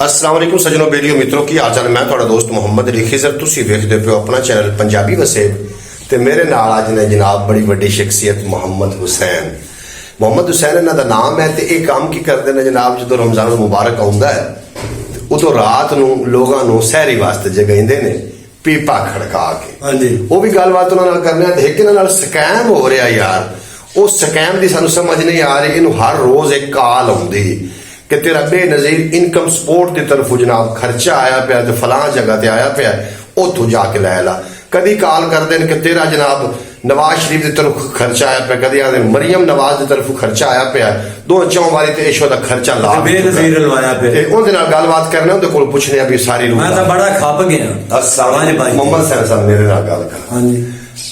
अस्सलाम वालेकुम सज्जनों बेलियो मित्रों की हाल चाल। मैं थोड़ा दोस्त मुहम्मद रिखीजर, तुसी वेखदे पियो अपना चैनल पंजाबी वसेब ते मेरे नाल अज ने जनाब बड़ी वड्डी शख्सियत मोहम्मद हुसैन। मोहम्मद हुसैन इन्हां दा नाम है ते ये काम की करदे ने जनाब, जो रमजान मुबारक आउंदा है उदों रात नूं लोगां नूं सहरी वास्ते जगाइंदे ने पीपा खड़का के। हाँ जी, वो भी गलबात उन्हां नाल करने आ। एक इन्हां नाल स्कैम हो रहा यार, उस स्कैम की सानू समझ नहीं आ रही। इनू हर रोज एक कॉल आउंदी कि तेरा बेनजीर इनकम सपोर्ट की तरफ जनाब खर्चा आया पिया ते फलां जगह ते आया पिया, उथों जाके लै ला। कदी कॉल करते हैं कि तेरा जनाब नवाज शरीफ की तरफ खर्चा आया पिया, कदी आखदे मरियम नवाज की तरफ खर्चा आया पिया। दो चौं बारी ते इशो दा खर्चा ला बेनजीर लवाया पे ते उहदे नाल गलबात करने उहदे कोल पुछने आ भी सारी रूह। मैं तो बड़ा खप गया। अस्सलाम भाई मोहम्मद हुसैन साहब मेरे नाल गल कर। हाँ जी,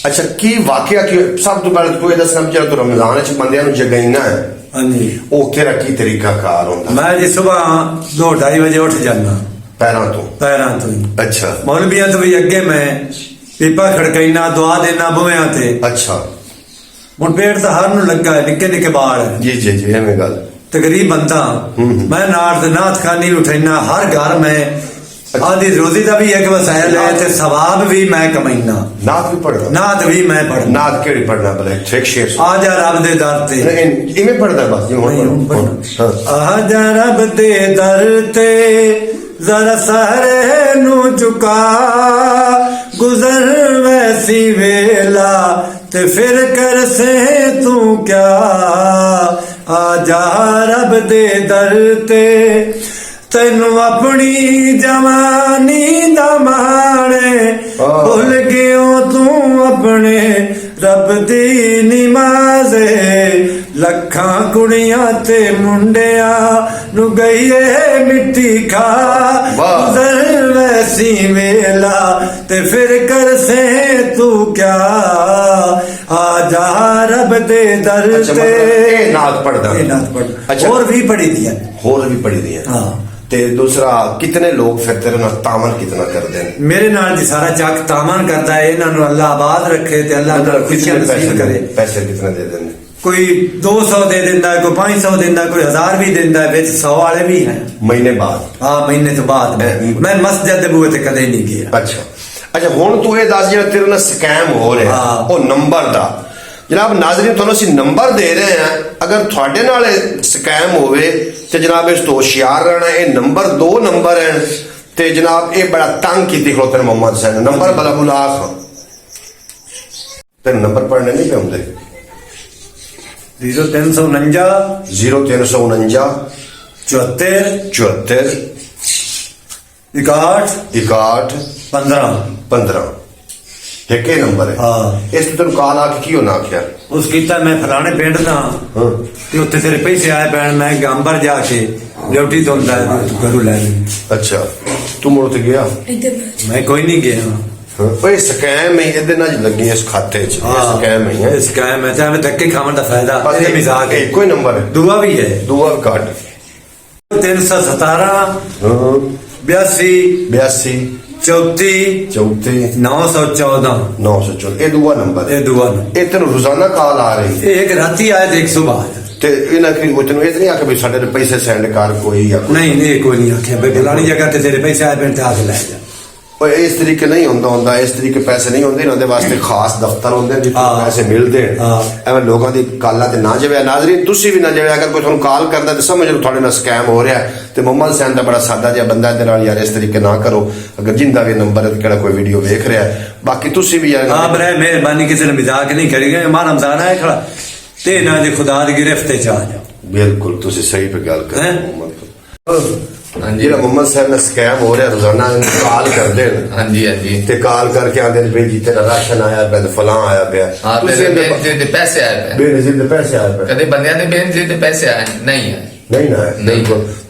अच्छा की वाकया की सब तो पहले तू ये दसना भी तू रमजान च बंदियां नूं जगाइना है, हाँ जी। ओ तेरा की तरीका कार होंदा? मैं जी सुबह 2-2:30 बजे उठ जाना पैरां तो। पैरां तो ही। अच्छा मौलवियां तो भी अगे मैं पीपा खड़काइना दुआ देना बुवेआं ते। अच्छा हुण पेट तो हर नूं लगा है, निक्के निक्के बाल है, जी जी जी एवें गल। ते गरीब बंदा मैं नाथ नाथ खानी उठैना हर घर में। आदि रोजी का भी एक वसायल है ते सवाब भी मैं कमाईना। नात भी पढ़दा? नाथ भी मैं पढ़ना। नात केड़ी पढ़ना भला? एक शेर सुन। आजा रब दे दर ते। इवें पढ़दा बस जी हुण पढ़। आजा रब दे दर ते जरा सारे नू चुका, गुजर वैसी वेला ते फिर कर से तू क्या। आजा रब दे दर ते तेनू अपनी जवानी दा माणे, भुल गयो तू अपने रब दी निमाज़े। लखां कुड़ियां ते मुंडिया नू गईए मिट्टी खा, गुजर वैसी वेला ते फिर कर से तू क्या। आजा रब दे दर ते। नात पढ़दा? नात पढ़दा और भी पढ़ी दी है, होर भी पढ़ी दी है। हाँ। ते दूसरा कितने लोग फिर तेरे नाल तामन कितना करते हैं? मेरे नाल जी सारा चक तामन करता है। इन्हां नूं अल्लाह आबाद रखे ते अल्लाह नाल खुशियां नसीब करे। पैसे कितने दे देंगे? कोई 200 दे देंदा है, कोई 500 देंदा, कोई 1000 भी देंदा है, विच 100 वाले भी हैं। महीने बाद? हाँ, महीने तो बाद। मैं मस्जिद दे बूहे ते कदे नहीं गया। अच्छा अच्छा हुण तू ये दस जो तेरे नाल स्कैम हो रहा है वो नंबर दा जनाब नाज़रीन तुहानूं असीं नंबर दे रहे हैं। अगर तुहाडे नाल स्कैम होवे ते जनाब इस तो होशियार रहना। ये नंबर 2 नंबर हैं ते जनाब ये बड़ा तंग कीती खलोते ने मोहम्मद हुसैन। नंबर बला बुला ते नंबर पढ़ने नहीं पे आउंदे। 0349 0349 74 74 61 61 15 15 एक ही नंबर है। हाँ। इस तो तेन कॉल आके की होना आख्या? उस कीता मैं फलाने पिंड दा ते उत्थे तेरे पैसे आए पैण, मैं अंबर जाके ड्यूटी तो ਹੁੰਦਾ घरों ले ली। अच्छा तू मुड़ ते गया? मैं कोई नहीं गया। ओए स्कैम है इहदे नाल लगी इस खाते च। स्कैम है, स्कैम है। चाहे धक्के खावन दा फायदा है, मजाक है। कोई नंबर है? दुआ भी है। दुआ काट 317 82 82 34 34 914 914 ये दुआ नंबर है। ये दुआ न ये तेन रोजाना कॉल आ रही है? एक राती आए थे, एक सुबह आया। ते इन्हां की वो तेन ये नहीं आके भी साडे पैसे सेंड कर कोई या नहीं नहीं कोई नहीं आख्या भाई फलानी जगह ते तेरे पैसे आए पैण ते आके ले जा। ओए इस तरीके नहीं होंदा इस तरीके पैसे नहीं होंदे। इन्हां दे वास्ते खास दफ्तर होंदे जिथे पैसे मिलदे हैं। एवें लोगों दी कालां ते ना जावे। नाज़रीन तुसी भी ना जावे। अगर कोई तुहानूं कॉल करदा ते समझ लो तुहाडे नाल स्कैम हो रहा है। ते मोहम्मद हुसैन दा बड़ा सादा जिहा बंदा दे नाल यार इस तरीके ना करो। अगर जिंदा भी नंबर है केड़ा कोई वीडियो देख रहा है, बाकी तुसी भी यार हां बरे मेहरबानी किसी ने मजाक नहीं करेगा। मां रमजान आए खड़ा ते ना दे खुदा दी गिरफ्त च आ जा। बिल्कुल तुसी सही पे गल कर हैं? मोहम्मद जेड़ा मोहम्मद साहब ने स्कैम हो रहा रोजाना कॉल करते हैं। हाँ जी हाँ जी। ते कॉल करके आंदे भाई जी तेरा राशन आया पे फलां आया पे। हाँ बेनजीर दे पैसे आए पे। बेनजीर दे पैसे आए पे? कदे बंदियां दे बेनजीर दे पैसे आए नहीं आए? नहीं ना नहीं।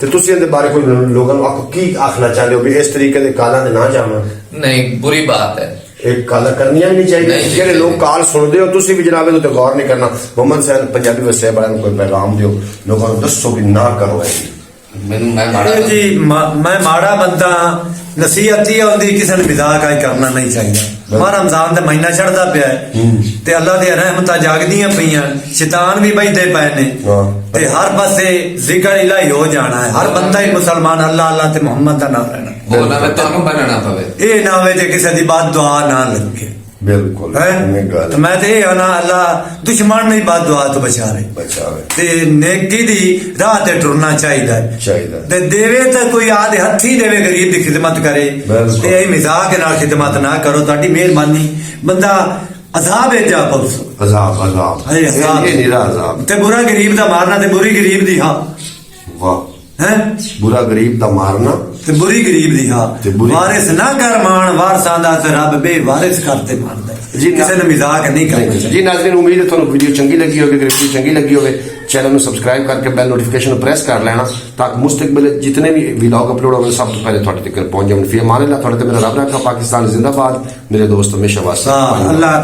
ते तुसी इहदे बारे कोई लोगों को आपको की आखना चाहते हो भी इस तरीके दे कालां दे ना जावन? नहीं, बुरी बात है। एक काला करनी नहीं चाहिए। जेडे लोग कॉल सुनते हो तुसी भी जनाब इहदे ते गौर नहीं करना। मोहम्मद हुसैन पंजाबी वसेब वाले कोई पैगाम दियो लोगों को दसो भी ना करो ऐसी। मैं माड़ा जी मैं माड़ा बंदा ਨਸੀਹਤ ਹੀ ਆਉਂਦੀ ਕਿਸੇ ਨੇ ਮਜ਼ਾਕ ਆਈ ਕਰਨਾ ਨਹੀਂ ਚਾਹੀਦਾ। ਮਾ ਰਮਜ਼ਾਨ ਦਾ ਮਹੀਨਾ ਚੜਦਾ ਪਿਆ ਹੈ ਤੇ ਅੱਲਾ ਦੀਆਂ ਰਹਿਮਤਾਂ ਜਾਗਦੀਆਂ ਪਈਆਂ, ਸ਼ੈਤਾਨ ਵੀ ਬੈਠੇ ਪਏ ਨੇ ਤੇ ਹਰ ਪਾਸੇ ਜ਼ਿਕਰ ਇਲਾਹੀ ਹੋ ਜਾਣਾ ਹੈ। ਹਰ ਬੰਦਾ ਹੀ ਮੁਸਲਮਾਨ ਅੱਲਾ ਅੱਲਾ ਤੇ ਮੁਹੰਮਦ ਦਾ ਨਾਮ ਲੈਣਾ। ਉਹ ਨਾ ਤੁਹਾਨੂੰ ਬਣਨਾ ਪਵੇ। ਇਹ ਨਾ ਹੋਵੇ ਤੇ ਕਿਸੇ ਦੀ ਬਾਤ ਦੁਆ ਨਾ ਲੱਗੇ। ਬਿਲਕੁਲ ਹੈ ਮੈਂ ਤੇ ਇਹ ਆਣਾ ਅੱਲਾ ਦੁਸ਼ਮਣ ਨਹੀਂ ਬਾਤ ਦੁਆ ਤੋਂ ਬਚਾਵੇ ਤੇ ਨੇਕੀ ਦੀ ਰਾਹ ਤੇ ਟੁਰਨਾ ਚਾਹੀਦਾ ਹੈ ਤੇ ਦੇਵੇ ਤਾਂ ਕੋਈ ਆਦੇ ਹੱਥੀ ਦੇਵੇ, ਗਰੀਬ ਦੀ ਖਿਦਮਤ ਕਰੇ ਤੇ ਇਹ ਮਜ਼ਾਕ ਨਾਲ ਖਿਦਮਤ ਨਾ ਕਰੋ। ਤੁਹਾਡੀ ਮਿਹਰਬਾਨੀ ਬੰਦਾ ਅਜ਼ਾਬ ਹੈ ਜਾ ਪਰਸੋ ਅਜ਼ਾਬ ਇਹ ਨਿਰਾ ਅਜ਼ਾਬ ਤੇ ਬੁਰਾ ਗਰੀਬ ਦਾ ਮਾਰਨਾ ਤੇ ਬੁਰੀ ਗਰੀਬ ਦੀ ਹਾਂ। ਵਾਹ ਹੈ ਬੁਰਾ ਗਰੀਬ ਦਾ ਮਾਰਨਾ ਤੇ ਬੁਰੀ ਗਰੀਬ ਦੀ ਹਾਂ। ਵਾਰਿਸ ਨਾ ਕਰ ਮਾਣ ਵਾਰਸਾਂ ਦਾ ਤੇ ਰੱਬ ਬੇਵਾਰਿਸ ਕਰਤੇ ਮਾਰਦਾ ਜੀ। ਕਿਸੇ ਨੇ ਮਜ਼ਾਕ ਨਹੀਂ ਕਰਨਾ ਜੀ। ਨਾਜ਼ਰੀਨ ਉਮੀਦ ਹੈ ਤੁਹਾਨੂੰ ਵੀਡੀਓ ਚੰਗੀ ਲੱਗੀ ਹੋਵੇ। ਅਗਰ ਵੀਡੀਓ ਚੰਗੀ ਲੱਗੀ ਹੋਵੇ ਚੈਨਲ ਨੂੰ ਸਬਸਕ੍ਰਾਈਬ ਕਰਕੇ ਬੈਲ ਨੋਟੀਫਿਕੇਸ਼ਨ ਪ੍ਰੈਸ ਕਰ ਲੈਣਾ ਤਾਂ ਕਿ ਮੁਸਤਕਬਲ ਜਿਤਨੇ ਵੀ ਵਲੌਗ ਅਪਲੋਡ ਹੋਣ ਸਭ ਤੋਂ ਪਹਿਲੇ ਤੁਹਾਡੇ ਤੱਕ ਪਹੁੰਚ ਜਾਣ। ਫਿਰ ਮਾਨ ਅੱਲਾਹ ਤੁਹਾਡੇ ਤੇ ਮੇਰਾ ਰੱਬ ਰੱਖਾ। ਪਾਕਿਸਤਾਨ ਜ਼ਿੰਦਾਬਾਦ। ਮੇਰੇ ਦੋਸਤ ਹਮੇਸ਼ਾ ਵਾਸਤੇ ਅੱਲਾਹ।